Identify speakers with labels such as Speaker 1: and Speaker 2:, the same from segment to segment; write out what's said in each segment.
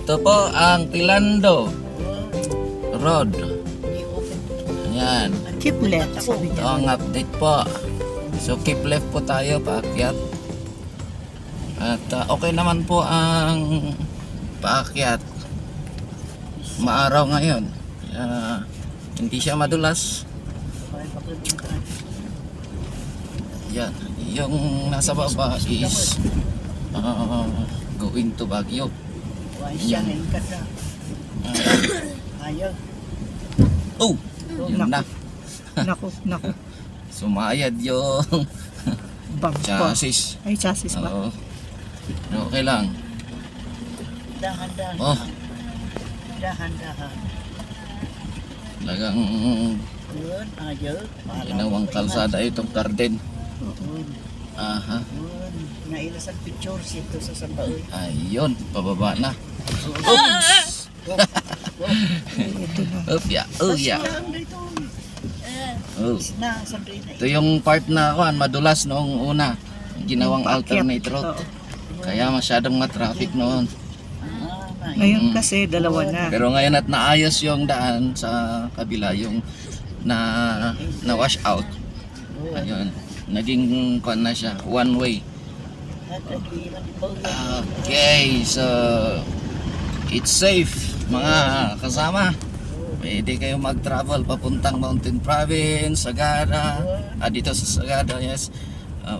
Speaker 1: Ito po ang Pilando Road. Ayan.
Speaker 2: Keep left, sabi
Speaker 1: Ito
Speaker 2: niya.
Speaker 1: ang update po. So keep left po tayo paakyat. At okay naman po ang paakyat. Maaraw ngayon. Hindi siya madulas. Yan. Yung nasa baba is going to Baguio.
Speaker 2: Siya na yung kata. Ayaw.
Speaker 1: Oh! Yun na.
Speaker 2: Naku.
Speaker 1: Sumayad yung
Speaker 2: Bang po.
Speaker 1: chassis.
Speaker 2: Ay, chassis ba?
Speaker 1: Oo. Okay lang.
Speaker 2: Dahan-dahan.
Speaker 1: Oh,
Speaker 2: Dahan-dahan.
Speaker 1: talagang
Speaker 2: Yun, ayaw.
Speaker 1: ginawang kalsada itong garden.
Speaker 2: Yun.
Speaker 1: Aha.
Speaker 2: Yun. Nailas ang picture ito sa Sambaoy.
Speaker 1: Ayun, pababa na.
Speaker 2: Ito na.
Speaker 1: Oh, yeah. Oh, yeah. Oh. Ito
Speaker 2: Ito
Speaker 1: yung part na madulas noong una. Ginawang alternate route. Kaya masyadong matraffic noon.
Speaker 2: Ngayon kasi dalawa na.
Speaker 1: Pero ngayon at naayos yung daan sa kabila, yung na wash out. Ayun, naging kuan na siya, one way. Okay, so it's safe mga kasama. Pwede kayo mag-travel papuntang Mountain Province, Sagada, dito sa Sagada, yes.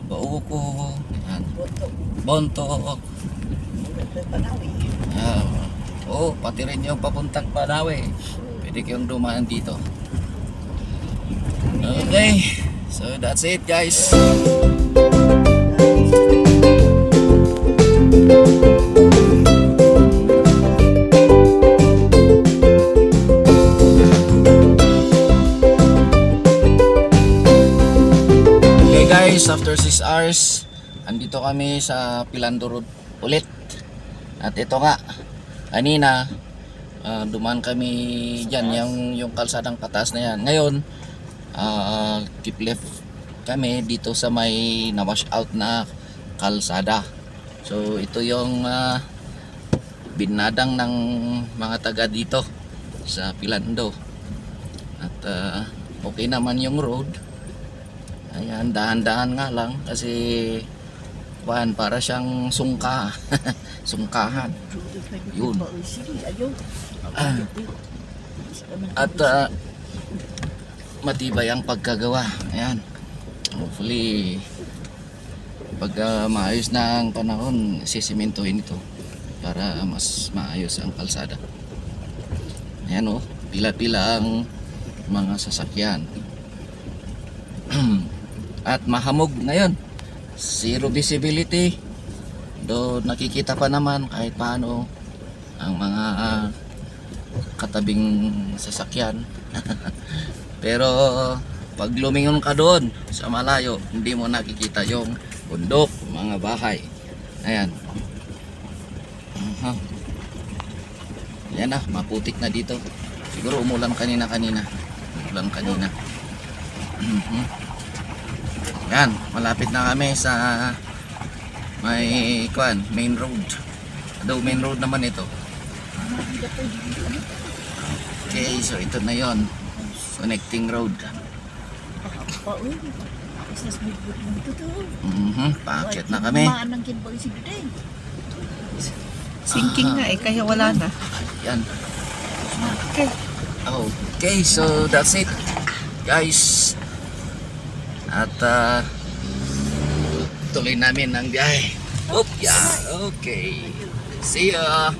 Speaker 1: Bauco, yan. Bontoc. Pati rin yung papuntang Panawe. Pwede kayong dumaan dito. Okay, so that's it guys. Okay guys, after 6 hours, andito kami sa Pilando Road ulit. At ito nga, kanina dumaan kami dyan, yung kalsadang patas na yan. Ngayon, keep left kami dito sa may na-wash out na kalsada. So ito yung binadang ng mga taga dito sa Pilando. At okay naman yung road. Ayan, dahan-dahan nga lang kasi para siyang sungka. Sungkahan. Yun. At matibay ang pagkagawa. Ayan. Hopefully pag maayos na ang panahon, sisimentohin ito para mas maayos ang kalsada. Ayan pila-pila ang mga sasakyan. At mahamog ngayon. Zero visibility. Do nakikita pa naman kahit paano ang mga katabing sasakyan. Pero pag lumingon ka doon sa malayo, hindi mo nakikita yung bundok, mga bahay. Ayan. Ayan na, maputik na dito. Siguro umulan kanina. Umulan kanina. Ayan, malapit na kami sa may main road. Main road naman ito. Okay, so ito na yon, connecting road. Paakyat na kami.
Speaker 2: Sinking na kaya wala na.
Speaker 1: Yan.
Speaker 2: Okay.
Speaker 1: Okay, so that's it guys. At tuloy namin ang biyahe. Okay. See ya.